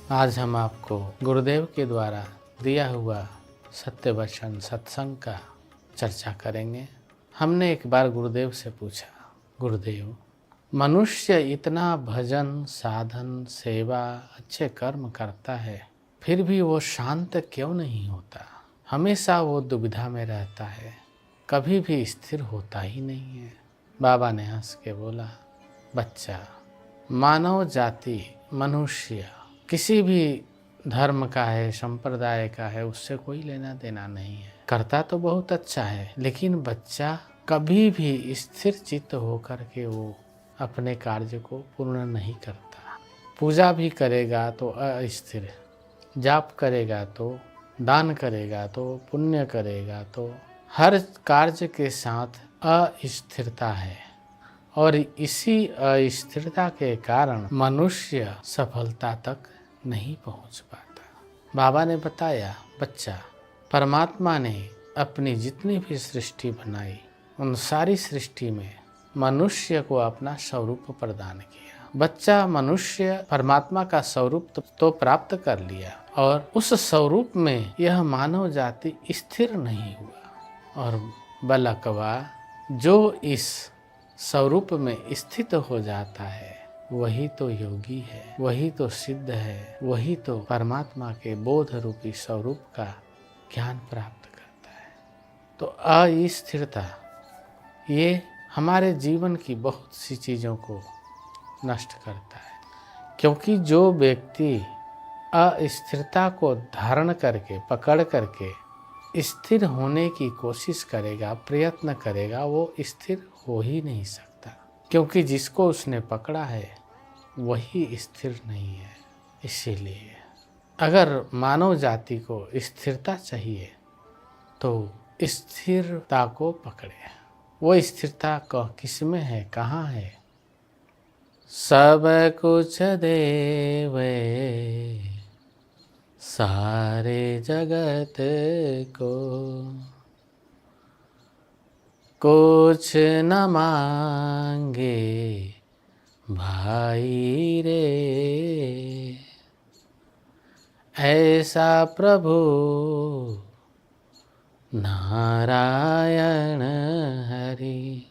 आज हम आपको गुरुदेव के द्वारा दिया हुआ सत्य वचन सत्संग का चर्चा करेंगे। हमने एक बार गुरुदेव से पूछा, गुरुदेव मनुष्य इतना भजन साधन सेवा अच्छे कर्म करता है, फिर भी वो शांत क्यों नहीं होता? हमेशा वो दुविधा में रहता है, कभी भी स्थिर होता ही नहीं है। बाबा ने हंस के बोला, बच्चा, मानव जाति मनुष्य किसी भी धर्म का है, संप्रदाय का है, उससे कोई लेना देना नहीं है। करता तो बहुत अच्छा है, लेकिन बच्चा कभी भी स्थिर चित्त होकर के वो अपने कार्य को पूर्ण नहीं करता। पूजा भी करेगा तो अस्थिर, जाप करेगा तो, दान करेगा तो, पुण्य करेगा तो, हर कार्य के साथ अस्थिरता है और इसी अस्थिरता के कारण मनुष्य सफलता तक नहीं पहुंच पाता। बाबा ने बताया, बच्चा, परमात्मा ने अपनी जितनी भी सृष्टि बनाई उन सारी सृष्टि में मनुष्य को अपना स्वरूप प्रदान किया। बच्चा, मनुष्य परमात्मा का स्वरूप तो प्राप्त कर लिया और उस स्वरूप में यह मानव जाति स्थिर नहीं हुआ। और बलकवा जो इस स्वरूप में स्थित हो जाता है वही तो योगी है, वही तो सिद्ध है, वही तो परमात्मा के बोध रूपी स्वरूप का ज्ञान प्राप्त करता है। तो अस्थिरता ये हमारे जीवन की बहुत सी चीज़ों को नष्ट करता है, क्योंकि जो व्यक्ति अस्थिरता को धारण करके पकड़ करके स्थिर होने की कोशिश करेगा, प्रयत्न करेगा, वो स्थिर हो ही नहीं सकता, क्योंकि जिसको उसने पकड़ा है वही स्थिर नहीं है। इसीलिए अगर मानव जाति को स्थिरता चाहिए तो स्थिरता को पकड़े। वो स्थिरता किस में है, कहाँ है? सब कुछ देवे सारे जगत को, कुछ न मांगे भाई रे, ऐसा प्रभु नारायण हरि,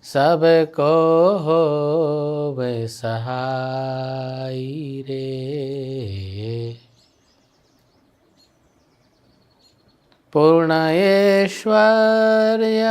सबको होवे सहाय रे। पूर्ण ऐश्वर्य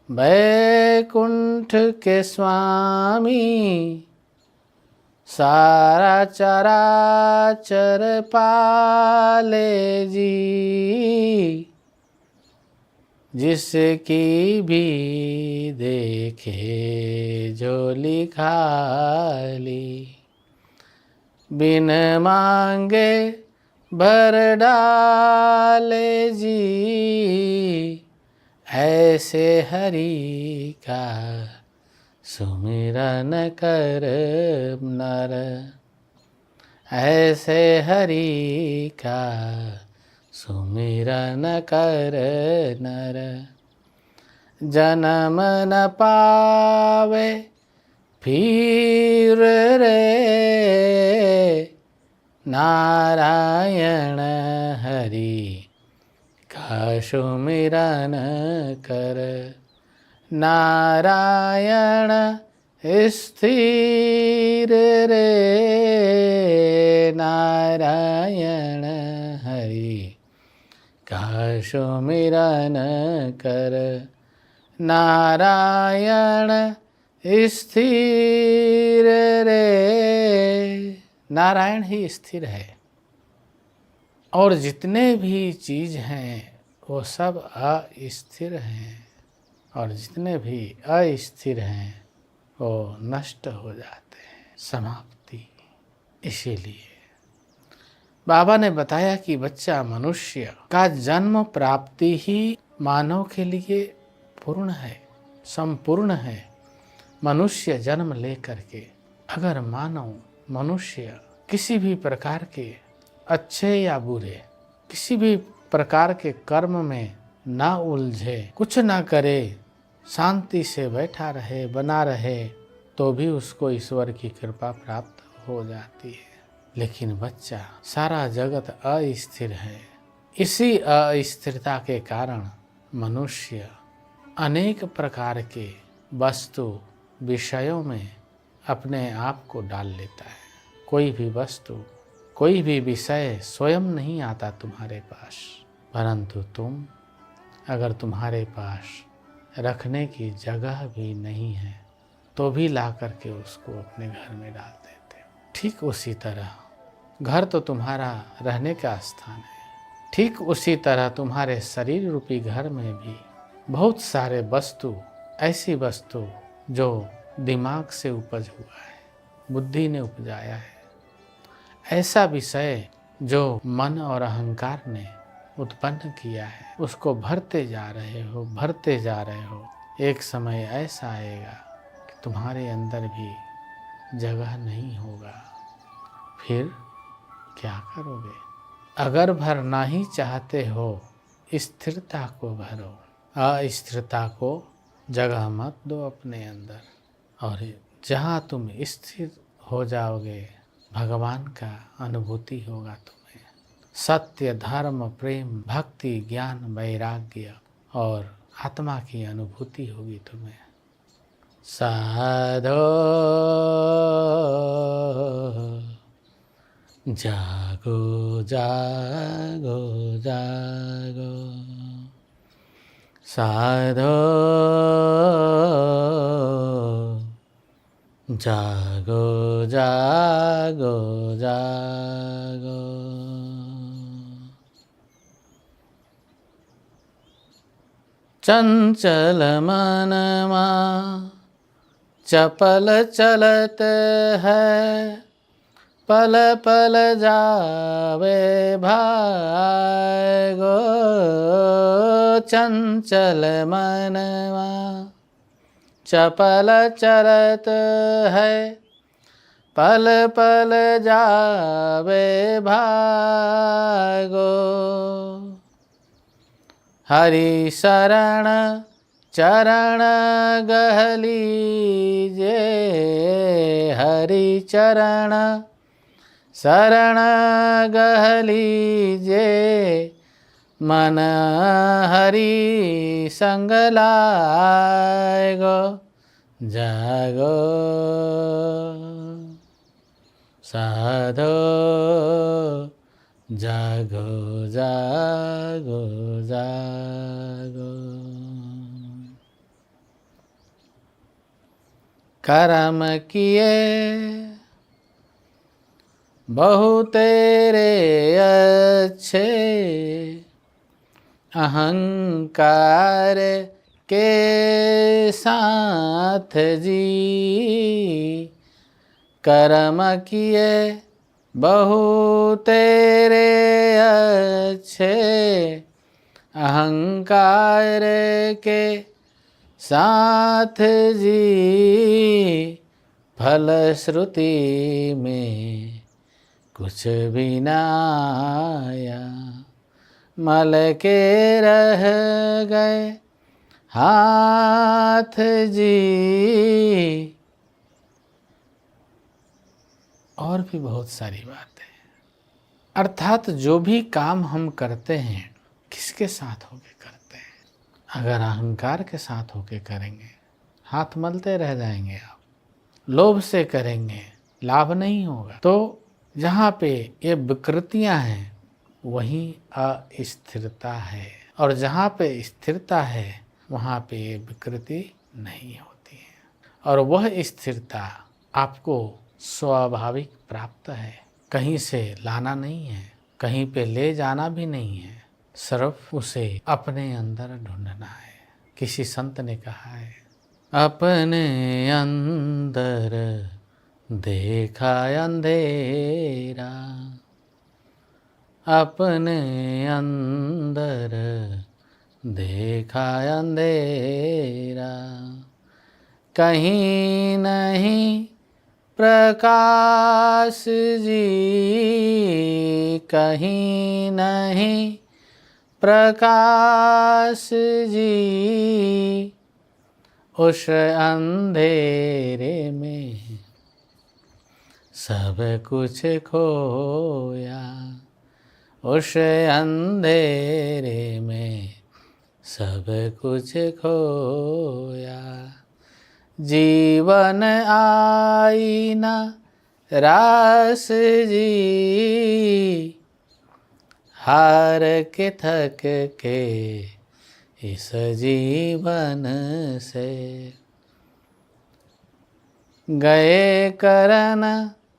वैकुंठ के स्वामी, सारा चराचर पाले जी, जिसकी भी देखे झोली खाली, बिन मांगे भर डाले जी, ऐसे हरि का सुमिरन कर नर, ऐसे हरि का सुमिरन कर नर, जन्म न पावे फिर रे, नारायण हरि का सुमिरन कर, नारायण स्थिर रे, नारायण हरि का सुमिरन कर, नारायण स्थिर रे। नारायण ही स्थिर है और जितने भी चीज हैं वो सब अस्थिर हैं, और जितने भी अस्थिर हैं वो नष्ट हो जाते हैं, समाप्ति। इसीलिए बाबा ने बताया कि बच्चा, मनुष्य का जन्म प्राप्ति ही मानव के लिए पूर्ण है, संपूर्ण है। मनुष्य जन्म लेकर के अगर मानव मनुष्य किसी भी प्रकार के अच्छे या बुरे, किसी भी प्रकार के कर्म में ना उलझे, कुछ ना करे, शांति से बैठा रहे, बना रहे, तो भी उसको ईश्वर की कृपा प्राप्त हो जाती है। लेकिन बच्चा, सारा जगत अस्थिर है। इसी अस्थिरता के कारण मनुष्य अनेक प्रकार के वस्तु विषयों में अपने आप को डाल लेता है। कोई भी वस्तु, कोई भी विषय स्वयं नहीं आता तुम्हारे पास, परंतु तुम, अगर तुम्हारे पास रखने की जगह भी नहीं है तो भी ला करके उसको अपने घर में डाल देते हो। ठीक उसी तरह घर तो तुम्हारा रहने का स्थान है। ठीक उसी तरह तुम्हारे शरीर रूपी घर में भी बहुत सारे वस्तु, ऐसी वस्तु जो दिमाग से उपज हुआ है, बुद्धि ने उपजाया है, ऐसा विषय जो मन और अहंकार ने उत्पन्न किया है, उसको भरते जा रहे हो, भरते जा रहे हो। एक समय ऐसा आएगा कि तुम्हारे अंदर भी जगह नहीं होगा। फिर क्या करोगे? अगर भरना ही चाहते हो, स्थिरता को भरो, अस्थिरता को जगह मत दो अपने अंदर। और जहाँ तुम स्थिर हो जाओगे, भगवान का अनुभूति होगा तुम्हें। सत्य, धर्म, प्रेम, भक्ति, ज्ञान, वैराग्य और आत्मा की अनुभूति होगी तुम्हें। साधो जागो जागो जागो, साधो जागो जागो जागो। चंचल मनमा चपल चलत है, पल पल जावे भागो। चंचल मनवा चपल चलत है, पल पल जावे भागो। हरि शरण चरण गहलीजे, हरि चरण शरण गहलीजे। मन हरि संग लागो, जागो साधो जागो जागो जागो। कर्म किए बहु तेरे अच्छे, अहंकार के साथ जी। कर्म किए बहु तेरे अच्छे, अहंकार के साथ जी। फलश्रुति में कुछ भी न आया, मल के रह गए हाथ जी। और भी बहुत सारी बातें। अर्थात जो भी काम हम करते हैं, किसके साथ होके करते हैं? अगर अहंकार के साथ होके करेंगे, हाथ मलते रह जाएंगे आप। लोभ से करेंगे, लाभ नहीं होगा। तो जहाँ पे ये विकृतियाँ हैं, वहीं अस्थिरता है। और जहाँ पे स्थिरता है, वहाँ पे ये विकृति नहीं होती है। और वह स्थिरता आपको स्वाभाविक प्राप्त है। कहीं से लाना नहीं है, कहीं पे ले जाना भी नहीं है, सिर्फ उसे अपने अंदर ढूंढना है। किसी संत ने कहा है, अपने अंदर देखा अंधेरा, अपने अंदर देखा अंधेरा। कहीं नहीं प्रकाश जी, कहीं नहीं प्रकाश जी। उस अंधेरे में सब कुछ खोया, उस अंधेरे में सब कुछ खोया। जीवन आईना रास जी, हार के थक के इस जीवन से गए करन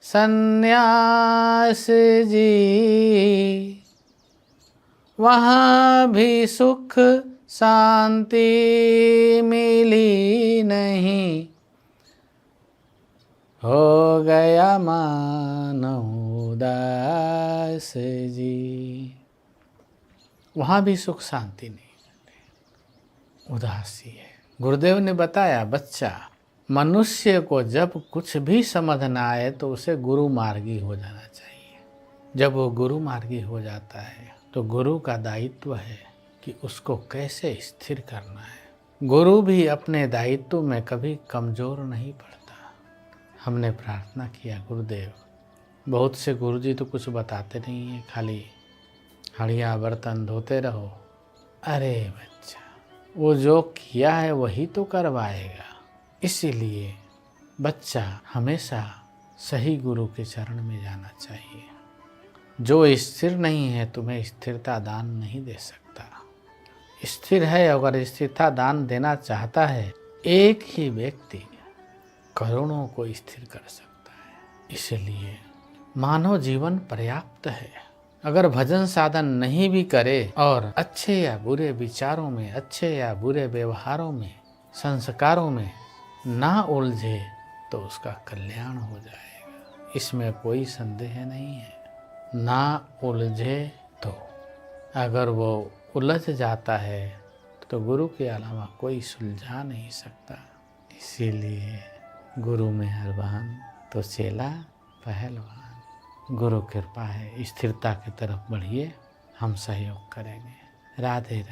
सन्यास जी, वहाँ भी सुख शांति मिली नहीं, हो गया मानव उदास जी। वहाँ भी सुख शांति नहीं, उदासी है। गुरुदेव ने बताया, बच्चा मनुष्य को जब कुछ भी समझ ना आए तो उसे गुरु मार्गी हो जाना चाहिए। जब वो गुरु मार्गी हो जाता है तो गुरु का दायित्व है कि उसको कैसे स्थिर करना है। गुरु भी अपने दायित्व में कभी कमज़ोर नहीं पड़ता। हमने प्रार्थना किया, गुरुदेव, बहुत से गुरुजी तो कुछ बताते नहीं हैं, खाली हड़िया बर्तन धोते रहो। अरे बच्चा, वो जो किया है वही तो करवाएगा। इसीलिए बच्चा हमेशा सही गुरु के चरण में जाना चाहिए। जो स्थिर नहीं है तुम्हें स्थिरता दान नहीं दे सकता। स्थिर है, अगर स्थिरता दान देना चाहता है, एक ही व्यक्ति करोड़ों को स्थिर कर सकता है। इसलिए मानव जीवन पर्याप्त है। अगर भजन साधन नहीं भी करे और अच्छे या बुरे विचारों में, अच्छे या बुरे व्यवहारों में, संस्कारों में ना उलझे तो उसका कल्याण हो जाएगा, इसमें कोई संदेह नहीं है। ना उलझे तो, अगर वो उलझ जाता है तो गुरु के अलावा कोई सुलझा नहीं सकता। इसीलिए गुरु मेहरबान तो चेला पहलवान। गुरु कृपा है, स्थिरता की तरफ बढ़िए, हम सहयोग करेंगे। राधे राधे।